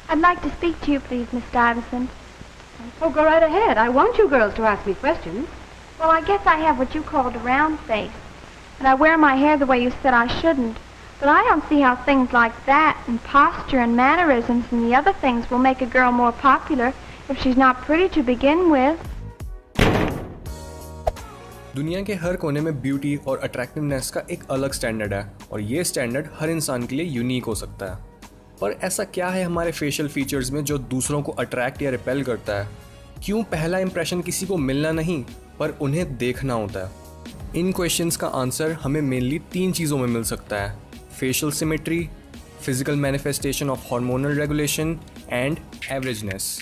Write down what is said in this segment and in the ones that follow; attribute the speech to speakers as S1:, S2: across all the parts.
S1: I'd like to speak to you, please, Miss Stuyvesant.
S2: Oh, go right ahead. I want you girls to ask me questions.
S1: Well, I guess I have what you called a round face. And I wear my hair the way you said I shouldn't. But I don't see how things like that and posture and mannerisms and the other things will make a girl more popular if she's not pretty to begin with.
S3: दुनिया के हर कोने में beauty और attractiveness का एक अलग standard है और ये स्टैंडर्ड हर इंसान के लिए यूनिक हो सकता है। पर ऐसा क्या है हमारे फेशियल फीचर्स में जो दूसरों को अट्रैक्ट या रिपेल करता है? क्यों पहला इंप्रेशन किसी को मिलना नहीं पर उन्हें देखना होता है? इन क्वेश्चंस का आंसर हमें मेनली 3 चीज़ों में मिल सकता है: facial symmetry, physical manifestation of hormonal regulation and averageness.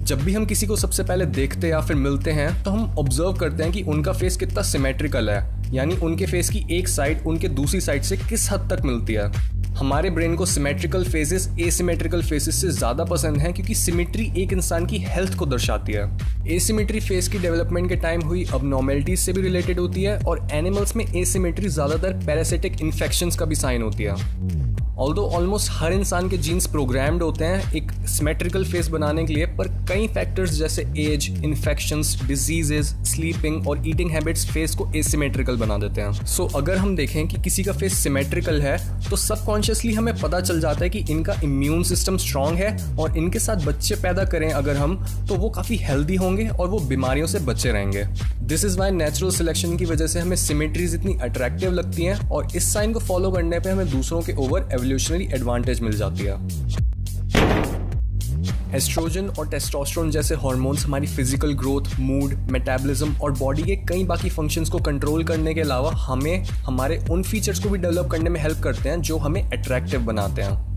S3: जब भी हम किसी को सबसे पहले देखते या फिर मिलते हैं तो हम ऑब्जर्व करते हैं कि उनका फेस कितना सिमेट्रिकल है, यानी उनके फेस की एक साइड उनके दूसरी साइड से किस हद तक मिलती है। हमारे ब्रेन को सिमेट्रिकल फेसेस एसिमेट्रिकल फेसेस से ज़्यादा पसंद है क्योंकि सिमेट्री एक इंसान की हेल्थ को दर्शाती है। एसिमेट्री फेस की डेवलपमेंट के टाइम हुई अबनॉर्मेलिटीज से भी रिलेटेड होती है और एनिमल्स में एसिमेट्री ज़्यादातर पैरासिटिक इन्फेक्शंस का भी साइन होती है। ऑल्दो ऑलमोस्ट हर इंसान के जीन्स प्रोग्राम्ड होते हैं एक सिमेट्रिकल फेस बनाने के लिए, पर कई फैक्टर्स जैसे एज, इन्फेक्शंस, डिजीजेस, स्लीपिंग और ईटिंग हैबिट्स फेस को एसिमेट्रिकल बना देते हैं। सो अगर हम देखें कि किसी का फेस सिमेट्रिकल है तो सबकॉन्शियसली हमें पता चल जाता है कि इनका इम्यून सिस्टम स्ट्रांग है और इनके साथ बच्चे पैदा करें अगर हम तो वो काफ़ी हेल्दी होंगे और वो बीमारियों से बचे रहेंगे। This is Y natural selection की वजह से हमें सिमेट्रीज इतनी अट्रैक्टिव लगती हैं और इस साइन को फॉलो करने पे हमें दूसरों के ओवर एवोल्यूशनरी एडवांटेज मिल जाती है। एस्ट्रोजन और टेस्टोस्टेरोन जैसे हार्मोन्स हमारी फिजिकल ग्रोथ, मूड, मेटाबॉलिज्म और बॉडी के कई बाकी फंक्शंस को कंट्रोल करने के अलावा हमें हमारे उन फीचर्स को भी डेवलप करने में हेल्प करते हैं जो हमें अट्रैक्टिव बनाते हैं।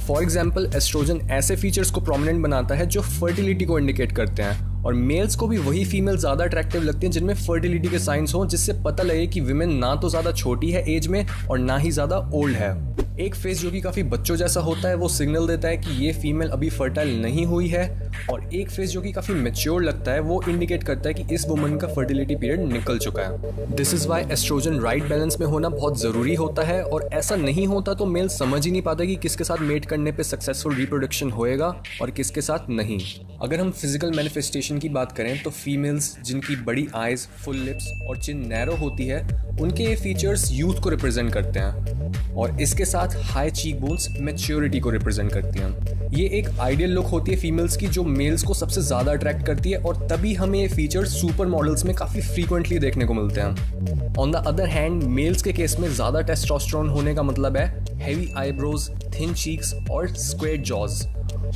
S3: फॉर एग्जाम्पल, एस्ट्रोजन ऐसे फीचर्स को प्रोमिनेंट बनाता है जो फर्टिलिटी को इंडिकेट करते हैं और मेल्स को भी वही फीमेल ज़्यादा अट्रैक्टिव लगती हैं जिनमें फर्टिलिटी के साइंस हों, जिससे पता लगे कि विमेन ना तो ज़्यादा छोटी है एज में और ना ही ज़्यादा ओल्ड है। एक फेस जो कि काफ़ी बच्चों जैसा होता है वो सिग्नल देता है कि ये फीमेल अभी फर्टाइल नहीं हुई है, और एक फेस जो कि काफ़ी मैच्योर लगता है वो इंडिकेट करता है कि इस वुमन का फर्टिलिटी पीरियड निकल चुका है। This is why estrogen right balance में होना बहुत ज़रूरी होता है, और ऐसा नहीं होता तो मेल समझ ही नहीं पाता कि किसके साथ मेट करने पे सक्सेसफुल रिप्रोडक्शन होएगा और किसके साथ नहीं। अगर हम फिजिकल मैनिफेस्टेशन की बात करें तो फीमेल्स जिनकी बड़ी आइज़, फुल लिप्स और चिन नैरो होती है उनके ये फीचर्स यूथ को रिप्रेजेंट करते हैं, और इसके साथ हाई चीक बोन्स मैच्योरिटी को रिप्रेजेंट करती हैं। ये एक आइडियल लुक होती है फीमेल्स की जो मेल्स को सबसे ज़्यादा अट्रैक्ट करती है, और तभी हमें ये फीचर्स सुपर मॉडल्स में काफ़ी फ्रीक्वेंटली देखने को मिलते हैं। On the other hand, males के केस में ज़्यादा टेस्टोस्टेरोन होने का मतलब है हैवी आईब्रोज, थिन चीक्स और square jaws.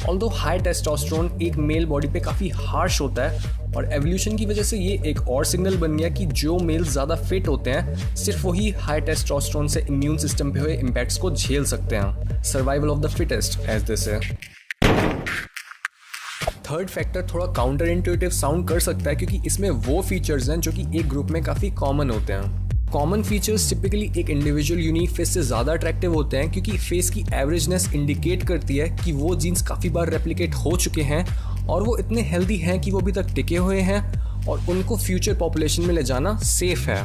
S3: Although high testosterone एक मेल बॉडी पे काफ़ी हार्श होता है, और एवोल्यूशन की वजह से ये एक और सिग्नल बन गया कि जो मेल्स ज़्यादा फिट होते हैं सिर्फ वही हाई टेस्टोस्टेरोन से इम्यून सिस्टम पे हुए इम्पैक्ट्स को झेल सकते हैं। Survival of the fittest as this है। थर्ड फैक्टर थोड़ा काउंटर इंट्यूटिव साउंड कर सकता है क्योंकि इसमें वो फीचर्स हैं जो कि एक ग्रुप में काफ़ी कॉमन होते हैं। कॉमन फीचर्स टिपिकली एक इंडिविजुअल यूनिक फेस से ज़्यादा अट्रैक्टिव होते हैं क्योंकि फेस की एवरेजनेस इंडिकेट करती है कि वो जीन्स काफ़ी बार रेप्लिकेट हो चुके हैं और वो इतने हेल्दी हैं कि वो अभी तक टिके हुए हैं और उनको फ्यूचर पॉपुलेशन में ले जाना सेफ है।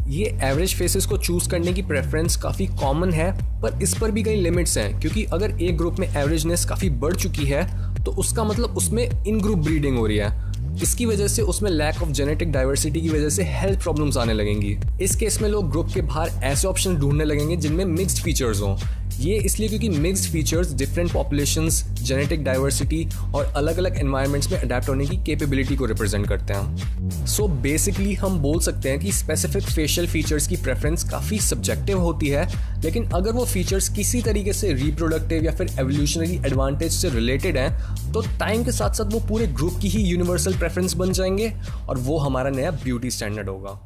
S3: ये एवरेज फेसेस को चूज़ करने की प्रेफरेंस काफ़ी कॉमन है, पर इस पर भी कई लिमिट्स हैं क्योंकि अगर एक ग्रुप में एवरेजनेस काफ़ी बढ़ चुकी है तो उसका मतलब उसमें इन ग्रुप ब्रीडिंग हो रही है। इसकी वजह से उसमें लैक ऑफ जेनेटिक डाइवर्सिटी की वजह से हेल्थ प्रॉब्लम्स आने लगेंगी। इस केस में लोग ग्रुप के बाहर ऐसे ऑप्शन ढूंढने लगेंगे जिनमें मिक्स्ड फीचर्स हों। ये इसलिए क्योंकि mixed features different populations, genetic diversity और अलग अलग एनवायरनमेंट्स में अडेप्ट होने की कैपेबिलिटी को रिप्रेजेंट करते हैं। सो बेसिकली हम बोल सकते हैं कि स्पेसिफिक फेशियल फीचर्स की प्रेफरेंस काफ़ी सब्जेक्टिव होती है, लेकिन अगर वो फीचर्स किसी तरीके से रिप्रोडक्टिव या फिर एवोल्यूशनरी एडवांटेज से रिलेटेड हैं तो टाइम के साथ साथ वो पूरे ग्रुप की ही यूनिवर्सल प्रेफरेंस बन जाएंगे और वो हमारा नया ब्यूटी स्टैंडर्ड होगा।